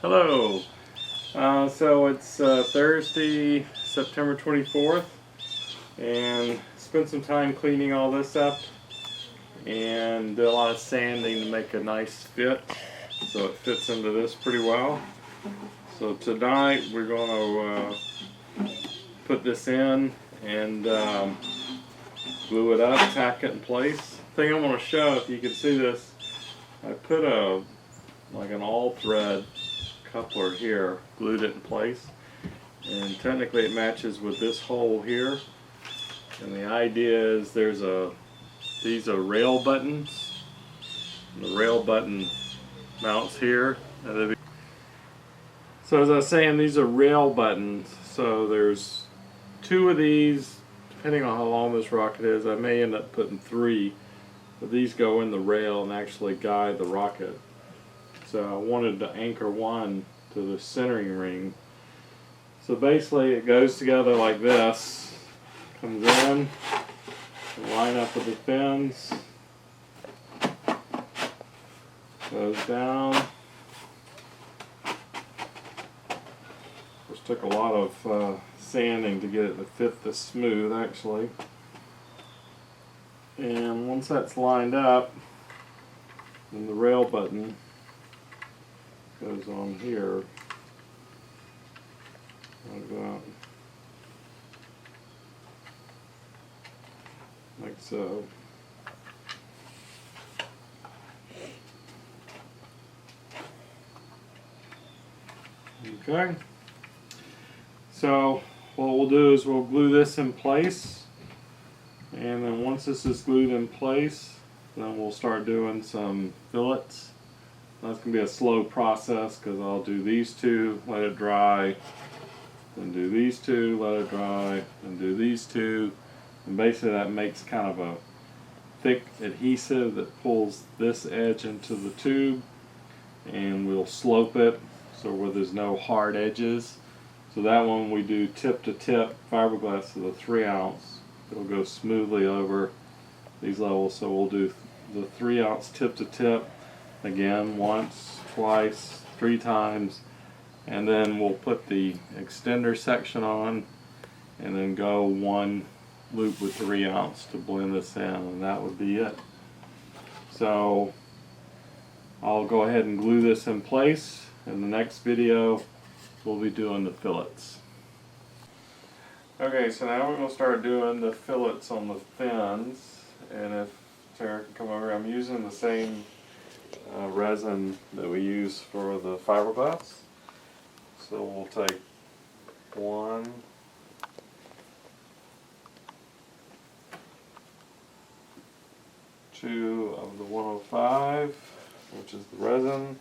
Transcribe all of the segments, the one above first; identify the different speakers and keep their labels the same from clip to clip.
Speaker 1: Hello. So it's Thursday, September 24th, and spent some time cleaning all this up and did a lot of sanding to make a nice fit, so it fits into this pretty well. So tonight we're going to put this in and glue it up, tack it in place. The thing I want to show, if you can see this, I put like an all thread coupler here, glued it in place, and technically it matches with this hole here. And the idea is these are rail buttons, and the rail button mounts here. So as I was saying, these are rail buttons, so there's two of these. Depending on how long this rocket is, I may end up putting three, but these go in the rail and actually guide the rocket. So I wanted to anchor one to the centering ring. So basically it goes together like this, comes in, line up with the fins, goes down. This took a lot of sanding to get it to fit this smooth actually. And once that's lined up, then the rail button goes on here like that, like so. Okay, so what we'll do is we'll glue this in place, and then once this is glued in place, then we'll start doing some fillets. That's going to be a slow process because I'll do these two, let it dry, then do these two, let it dry, and do these two. And basically that makes kind of a thick adhesive that pulls this edge into the tube, and we'll slope it so where there's no hard edges. So that one we do tip to tip fiberglass to the 3-ounce. It'll go smoothly over these levels, so we'll do the 3-ounce tip to tip again once, twice, 3 times, and then we'll put the extender section on and then go one loop with 3-ounce to blend this in, and that would be it. So I'll go ahead and glue this in place. In the next video we'll be doing the fillets. Okay, so now we're going to start doing the fillets on the fins, and if Tara can come over, I'm using the same resin that we use for the fiberglass. So we'll take 1, 2 of the 105, which is the resin,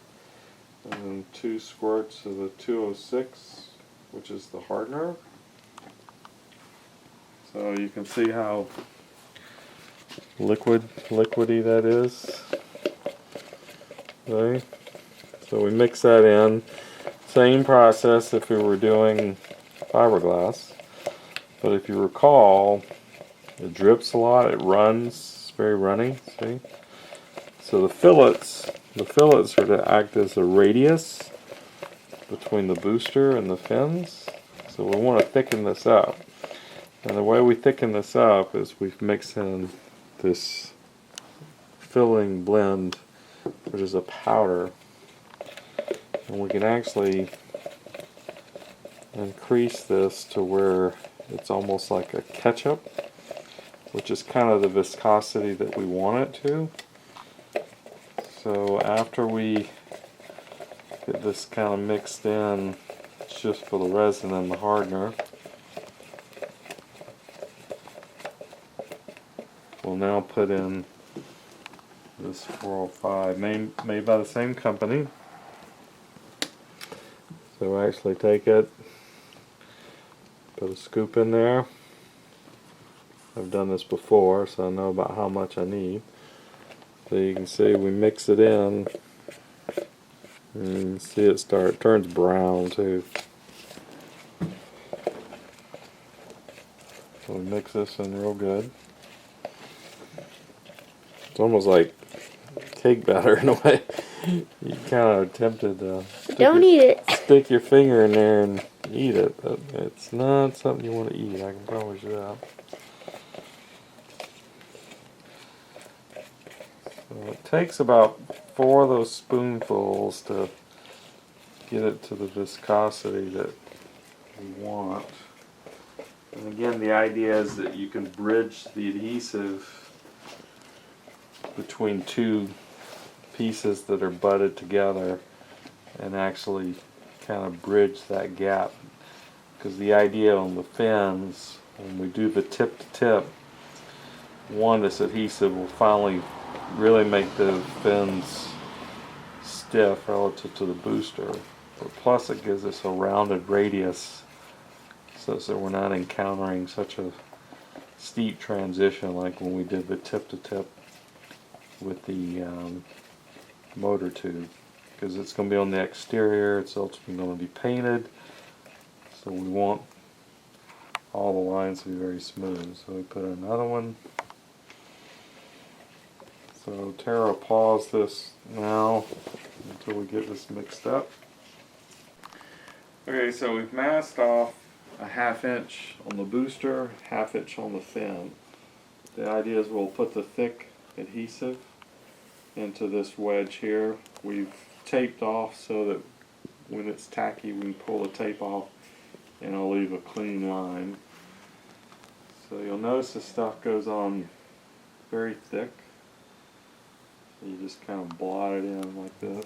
Speaker 1: and then 2 squirts of the 206, which is the hardener. So you can see how liquidy that is. Okay. So we mix that in. Same process if we were doing fiberglass, but if you recall, it drips a lot, it runs, it's very runny, see? So the fillets are to act as a radius between the booster and the fins. So we want to thicken this up. And the way we thicken this up is we mix in this filling blend, which is a powder, and we can actually increase this to where it's almost like a ketchup, which is kind of the viscosity that we want it to. So after we get this kind of mixed in, it's just for the resin and the hardener, we'll now put in this 405, made by the same company. So I actually take it, put a scoop in there. I've done this before, so I know about how much I need. So you can see we mix it in, and you can see it turns brown too. So we mix this in real good. It's almost like cake batter in a way. You kind of tempted to
Speaker 2: Don't eat it.
Speaker 1: stick your finger in there and eat it, but it's not something you want to eat, I can promise you that. So it takes about 4 of those spoonfuls to get it to the viscosity that we want. And again, the idea is that you can bridge the adhesive between 2 pieces that are butted together and actually kind of bridge that gap. Because the idea on the fins, when we do the tip to tip, this adhesive will finally really make the fins stiff relative to the booster. But plus it gives us a rounded radius so that we're not encountering such a steep transition like when we did the tip to tip with the motor tube. Because it's going to be on the exterior, it's ultimately going to be painted, so we want all the lines to be very smooth. So we put another one. So Tara, pause this now until we get this mixed up. Okay, so we've masked off a 1/2 inch on the booster, 1/2 inch on the fin. The idea is we'll put the thick adhesive into this wedge here. We've taped off so that when it's tacky we can pull the tape off and I'll leave a clean line. So you'll notice this stuff goes on very thick. So you just kind of blot it in like this.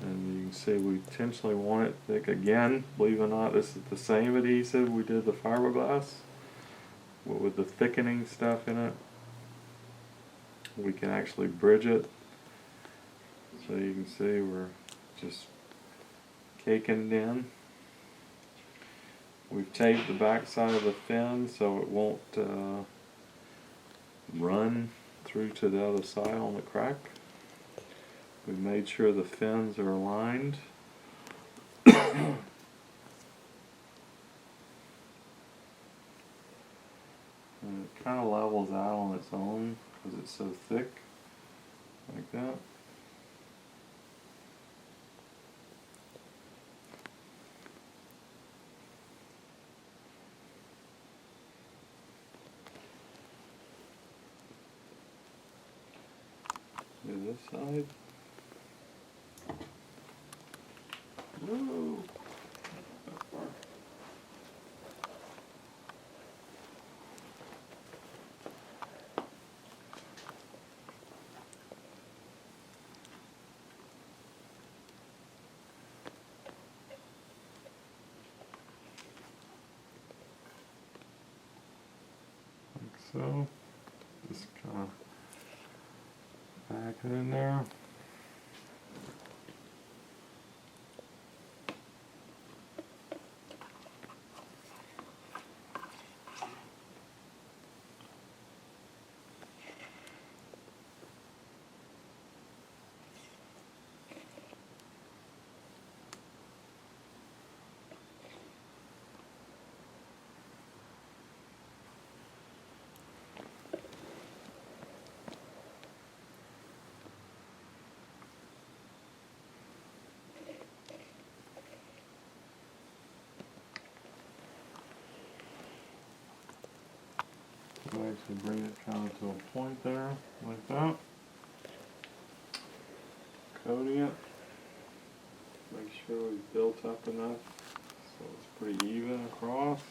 Speaker 1: And you can see we intentionally want it thick. Again, believe it or not, this is the same adhesive we did the fiberglass, but with the thickening stuff in it. We can actually bridge it. So you can see we're just caking it in. We've taped the back side of the fin so it won't run through to the other side on the crack. We've made sure the fins are aligned. And it kind of levels out on its own because it's so thick, like that. Do this side. Whoa. That far. Like so. Just kind of back it in there. We'll actually bring it kind of to a point there, like that. Coating it. Make sure we've built up enough so it's pretty even across.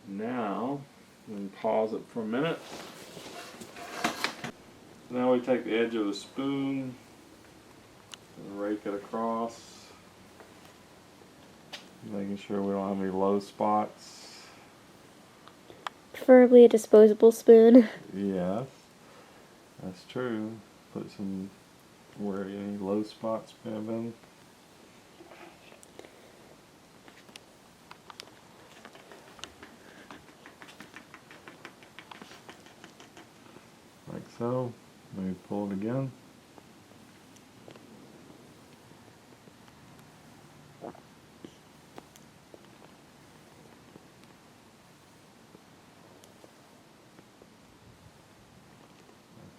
Speaker 1: Now, we can pause it for a minute. Now we take the edge of the spoon and rake it across, making sure we don't have any low spots.
Speaker 2: Preferably a disposable spoon.
Speaker 1: Yes, that's true. Put some where any low spots may have been. Like so. Maybe pull it again.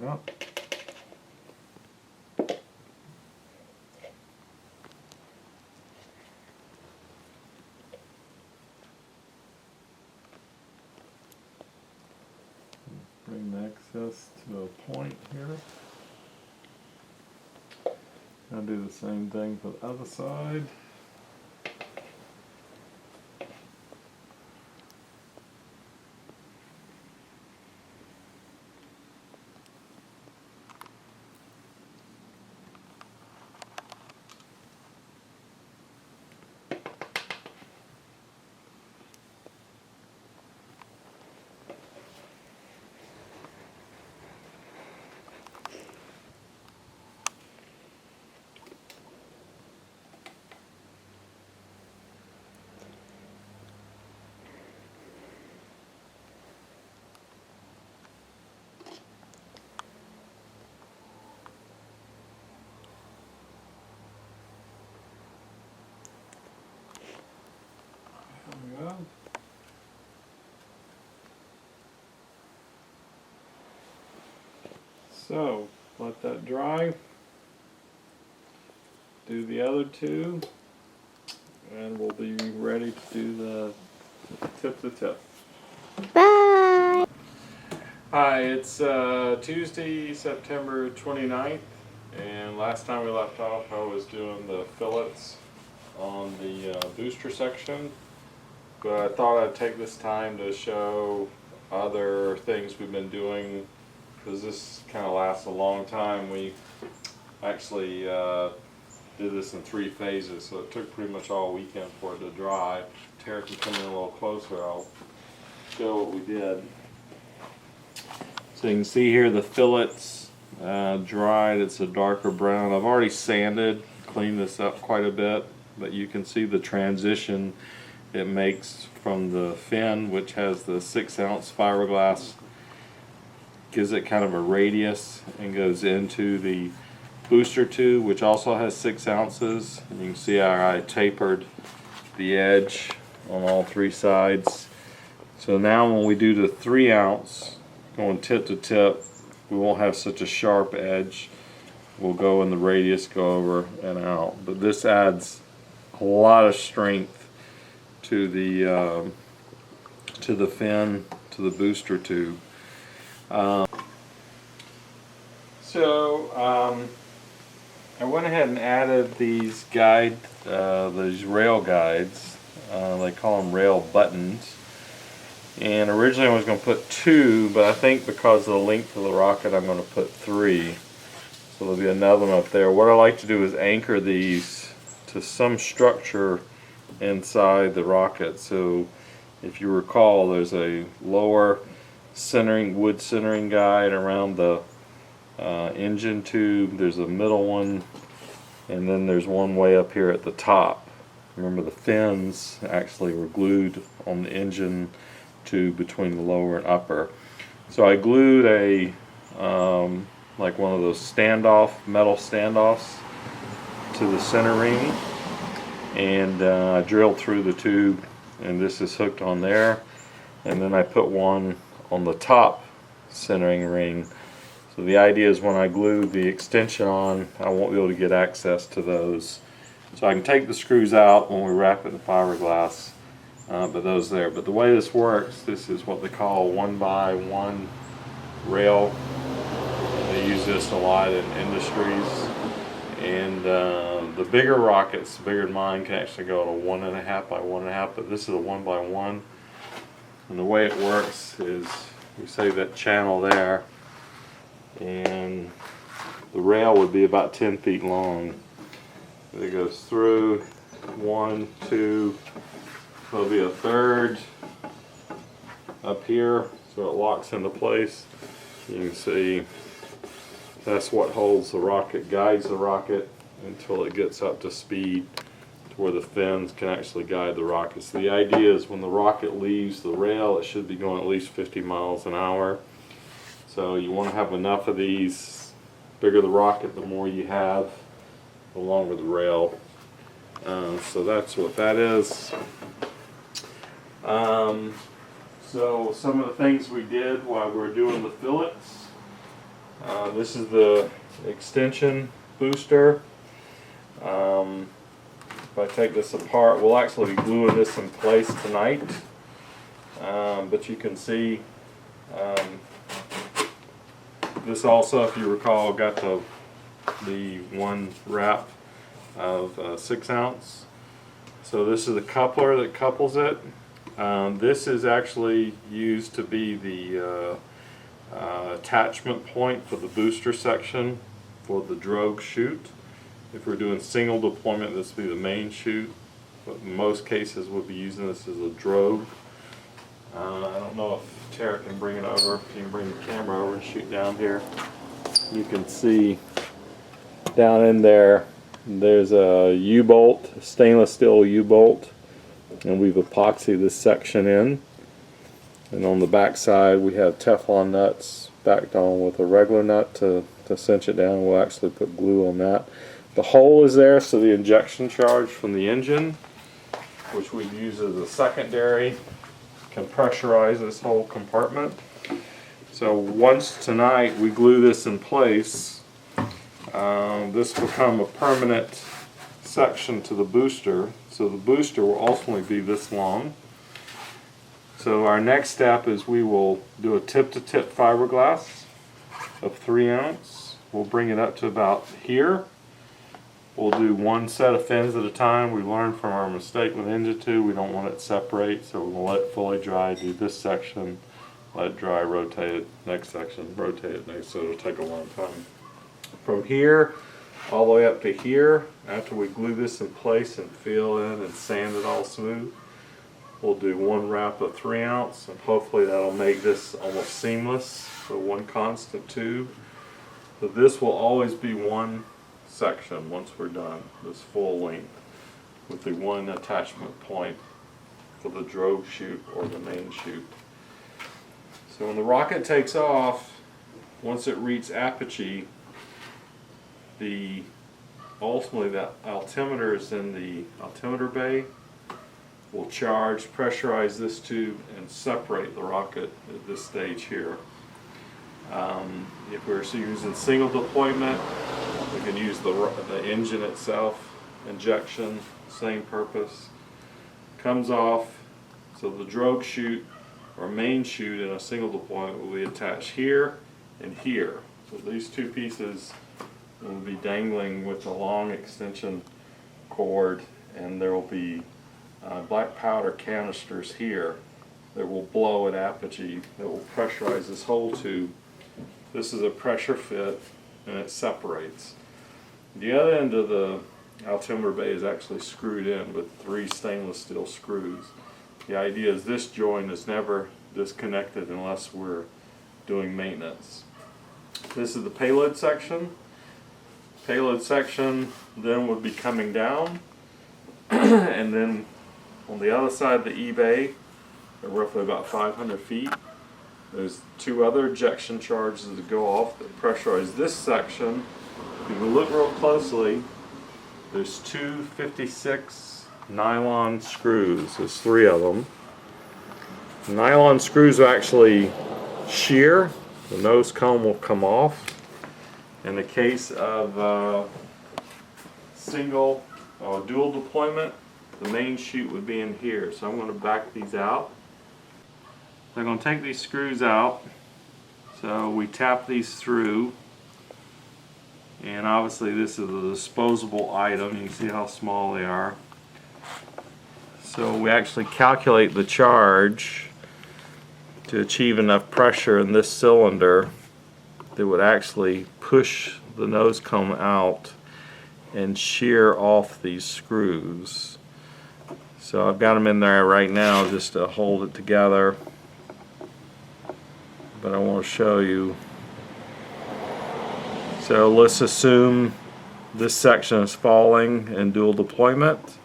Speaker 1: up. Bring the excess to a point here. I'll do the same thing for the other side. There we go. So, let that dry. Do the other two, and we'll be ready to do the tip to tip.
Speaker 2: Bye!
Speaker 1: Hi, it's Tuesday, September 29th, and last time we left off I was doing the fillets on the booster section, but I thought I'd take this time to show other things we've been doing, because this kind of lasts a long time. We actually did this in 3 phases, so it took pretty much all weekend for it to dry. Tara can come in a little closer, I'll show what we did. So you can see here the fillets dried. It's a darker brown. I've already sanded, cleaned this up quite a bit, but you can see the transition it makes from the fin, which has the 6-ounce fiberglass, gives it kind of a radius, and goes into the booster tube, which also has 6 ounces. And you can see how I tapered the edge on all 3 sides. So now when we do the 3-ounce, going tip to tip, we won't have such a sharp edge. We'll go in the radius, go over and out. But this adds a lot of strength to the fin, to the booster tube. I went ahead and added these these rail guides. They call them rail buttons. And originally I was going to put 2, but I think because of the length of the rocket I'm going to put 3. So there'll be another one up there. What I like to do is anchor these to some structure inside the rocket. So if you recall, there's a lower wood centering guide around the engine tube. There's a middle one, and then there's one way up here at the top. Remember, the fins actually were glued on the engine tube between the lower and upper. So I glued a like one of those metal standoffs to the center ring, and I drilled through the tube, and this is hooked on there. And then I put one on the top centering ring. So the idea is when I glue the extension on, I won't be able to get access to those. So I can take the screws out when we wrap it in fiberglass, but those there. But the way this works, this is what they call 1x1 rail. They use this a lot in industries. And the bigger rockets, bigger than mine, can actually go to 1.5 x 1.5, but this is a 1x1. And the way it works is we say that channel there, and the rail would be about 10 feet long. It goes through 1, 2, there'll be a third up here, so it locks into place. You can see that's what holds the rocket, guides the rocket until it gets up to speed to where the fins can actually guide the rocket. So the idea is when the rocket leaves the rail, it should be going at least 50 miles an hour. So you want to have enough of these. The bigger the rocket, the more you have, the longer the rail. So that's what that is. So some of the things we did while we were doing the fillets. This is the extension booster. If I take this apart, we'll actually be gluing this in place tonight. But you can see this also, if you recall, got the one wrap of 6 ounce. So this is the coupler that couples it. This is actually used to be the attachment point for the booster section for the drogue chute. If we're doing single deployment, this would be the main chute, but in most cases we'll be using this as a drogue. I don't know if Tara can bring it over. If you can bring the camera over and shoot down here. You can see down in there, there's a U-bolt, stainless steel U-bolt, and we've epoxied this section in. And on the back side we have Teflon nuts backed on with a regular nut to cinch it down. We'll actually put glue on that. The hole is there so the injection charge from the engine, which we'd use as a secondary, can pressurize this whole compartment. So once tonight we glue this in place, this will become a permanent section to the booster. So the booster will ultimately be this long. So our next step is we will do a tip-to-tip fiberglass of 3 ounce. We'll bring it up to about here. We'll do one set of fins at a time. We learned from our mistake with engine 2, we don't want it to separate, so we'll let it fully dry, do this section, let it dry, rotate it, next section, rotate it next, so it'll take a long time. From here all the way up to here, after we glue this in place and fill in and sand it all smooth, we'll do one wrap of 3 ounce, and hopefully that'll make this almost seamless, so one constant tube. So this will always be one section once we're done, this full length, with the one attachment point for the drogue chute or the main chute. So when the rocket takes off, once it reaches apogee, ultimately the altimeter is in the altimeter bay. We'll charge, pressurize this tube, and separate the rocket at this stage here. If we're using single deployment, we can use the engine itself, injection, same purpose. Comes off, so the drogue chute or main chute in a single deployment will be attached here and here. So these two pieces will be dangling with a long extension cord, and there will be black powder canisters here that will blow at apogee that will pressurize this whole tube. This is a pressure fit and it separates. The other end of the altimeter bay is actually screwed in with 3 stainless steel screws. The idea is this joint is never disconnected unless we're doing maintenance. This is the payload section. Payload section then would be coming down and then on the other side of the E-bay, roughly about 500 feet, there's 2 other ejection charges that go off that pressurize this section. If you look real closely, there's 2 56 nylon screws. There's 3 of them. The nylon screws will actually shear. The nose cone will come off. In the case of single or dual deployment, the main chute would be in here. So I'm going to back these out. I'm going to take these screws out. So we tap these through. And obviously this is a disposable item. You can see how small they are. So we actually calculate the charge to achieve enough pressure in this cylinder that would actually push the nose cone out and shear off these screws. So I've got them in there right now just to hold it together, but I want to show you. So let's assume this section is falling in dual deployment.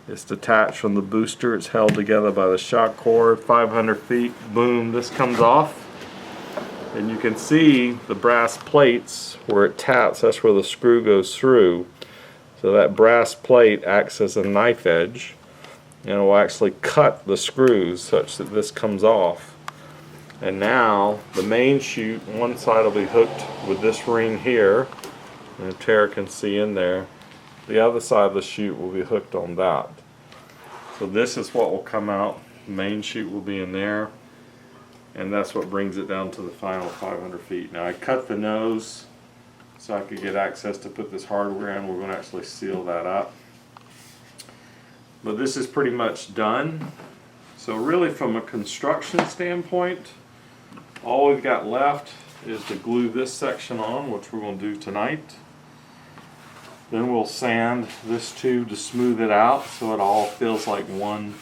Speaker 1: It's detached from the booster. It's held together by the shock cord. 500 feet, boom, this comes off. And you can see the brass plates where it taps, that's where the screw goes through. So that brass plate acts as a knife edge and it will actually cut the screws such that this comes off. And now the main chute, one side will be hooked with this ring here, and Tara can see in there. The other side of the chute will be hooked on that. So this is what will come out. The main chute will be in there, and that's what brings it down to the final 500 feet. Now I cut the nose so I could get access to put this hardware in. We're going to actually seal that up. But this is pretty much done. So really from a construction standpoint, all we've got left is to glue this section on, which we're going to do tonight. Then we'll sand this tube to smooth it out so it all feels like one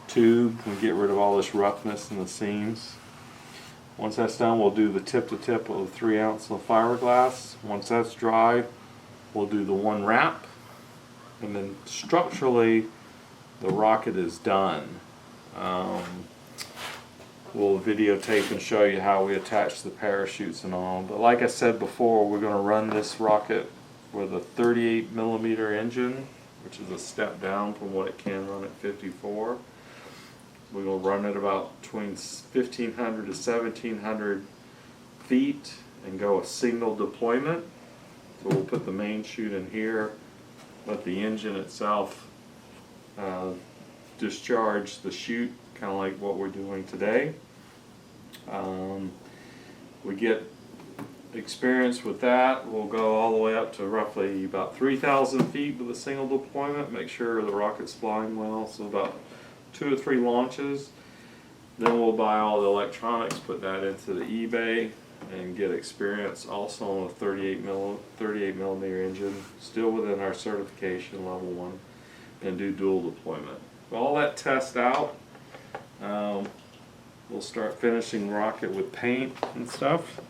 Speaker 1: tube and get rid of all this roughness in the seams. Once that's done, we'll do the tip to tip of the 3 ounce of fiberglass. Once that's dry, we'll do the one wrap. And then structurally, the rocket is done. We'll videotape and show you how we attach the parachutes and all. But like I said before, we're going to run this rocket with a 38mm engine, which is a step down from what it can run at 54. We will run it about between 1,500 to 1,700 feet and go a single deployment. So we'll put the main chute in here, let the engine itself discharge the chute, kind of like what we're doing today. We get experience with that. We'll go all the way up to roughly about 3,000 feet with a single deployment. Make sure the rocket's flying well, so about 2 or 3 launches. Then we'll buy all the electronics, put that into the eBay, and get experience also on a 38mm engine, still within our certification level 1, and do dual deployment. All that test out, we'll start finishing the rocket with paint and stuff,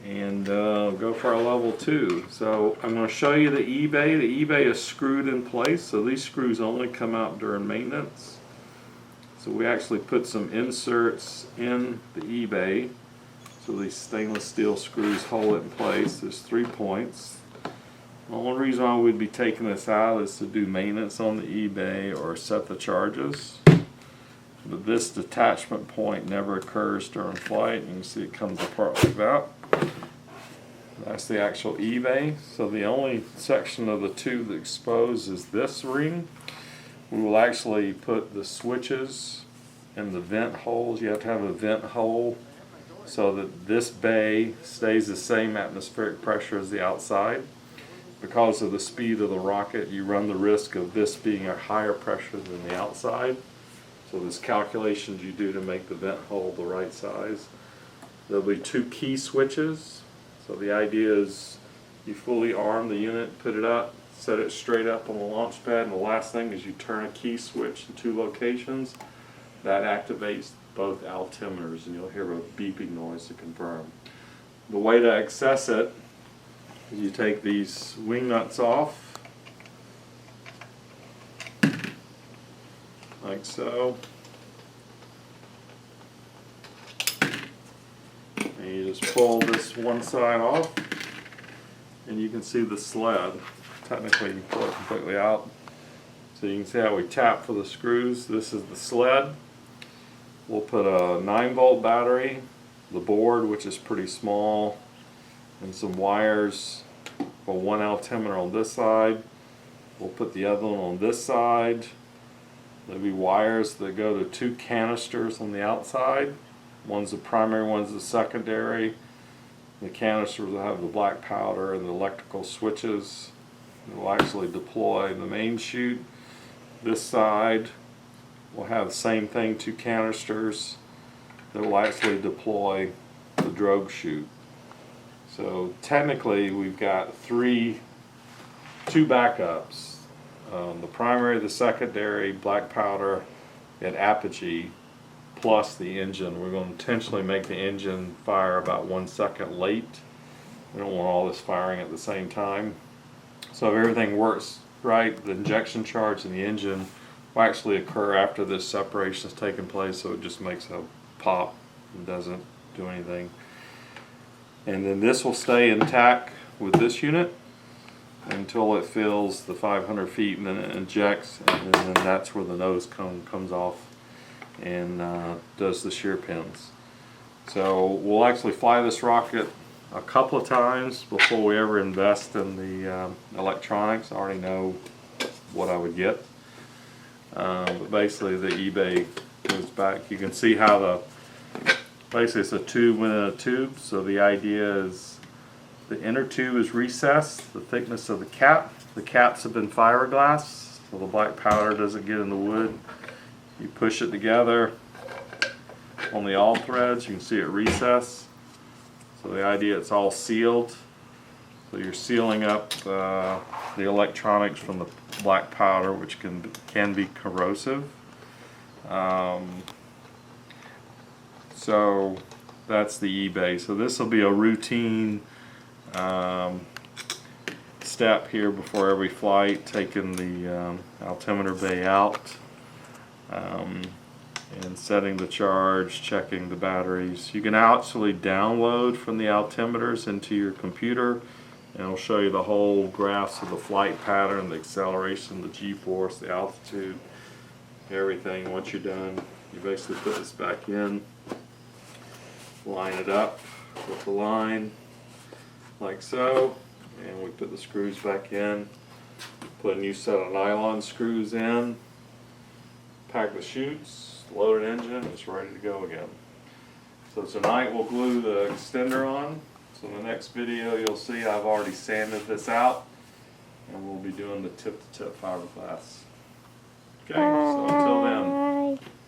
Speaker 1: and go for our level 2. So I'm going to show you the eBay. The eBay is screwed in place, so these screws only come out during maintenance. So we actually put some inserts in the eBay, so these stainless steel screws hold it in place. There's 3 points. The only reason why we'd be taking this out is to do maintenance on the eBay or set the charges. But this detachment point never occurs during flight. You can see it comes apart like that. That's the actual eBay. So the only section of the tube that's exposed is this ring. We will actually put the switches in the vent holes. You have to have a vent hole so that this bay stays the same atmospheric pressure as the outside. Because of the speed of the rocket, you run the risk of this being a higher pressure than the outside. So there's calculations you do to make the vent hole the right size. There'll be 2 key switches. So the idea is you fully arm the unit, put it up, set it straight up on the launch pad, and the last thing is you turn a key switch in 2 locations. That activates both altimeters, and you'll hear a beeping noise to confirm. The way to access it is you take these wing nuts off, like so, and you just pull this one side off, and you can see the sled. Technically you pull it completely out, so you can see how we tap for the screws. This is the sled. We'll put a 9-volt battery, the board, which is pretty small, and some wires for 1 altimeter on this side. We'll put the other one on this side. There'll be wires that go to 2 canisters on the outside. One's the primary, one's the secondary. The canisters will have the black powder and the electrical switches. We'll actually deploy the main chute. This side will have the same thing, 2 canisters that will actually deploy the drogue chute. So technically we've got 2 backups. The primary, the secondary, black powder, and apogee, plus the engine. We're going to intentionally make the engine fire about 1 second late. We don't want all this firing at the same time. So if everything works right, the injection charge in the engine will actually occur after this separation has taken place, so it just makes a pop and doesn't do anything. And then this will stay intact with this unit until it fills the 500 feet, and then it injects, and then that's where the nose comes off. and does the shear pins. So we'll actually fly this rocket a couple of times before we ever invest in the electronics. I already know what I would get. But basically the eBay goes back. You can see how basically it's a tube within a tube. So the idea is the inner tube is recessed, the thickness of the cap. The caps have been fiberglass, so the black powder doesn't get in the wood. You push it together on the all threads, you can see it recess. So the idea, it's all sealed. So you're sealing up the electronics from the black powder, which can be corrosive. So that's the eBay. So this will be a routine step here before every flight, taking the altimeter bay out and setting the charge, checking the batteries. You can actually download from the altimeters into your computer, and it'll show you the whole graphs of the flight pattern, the acceleration, the g-force, the altitude, everything. Once you're done, you basically put this back in, line it up with the line like so, and we put the screws back in, put a new set of nylon screws in, pack the chutes, load an engine, it's ready to go again. So tonight we'll glue the extender on. So in the next video you'll see I've already sanded this out, and we'll be doing the tip-to-tip fiberglass. Okay, so until then.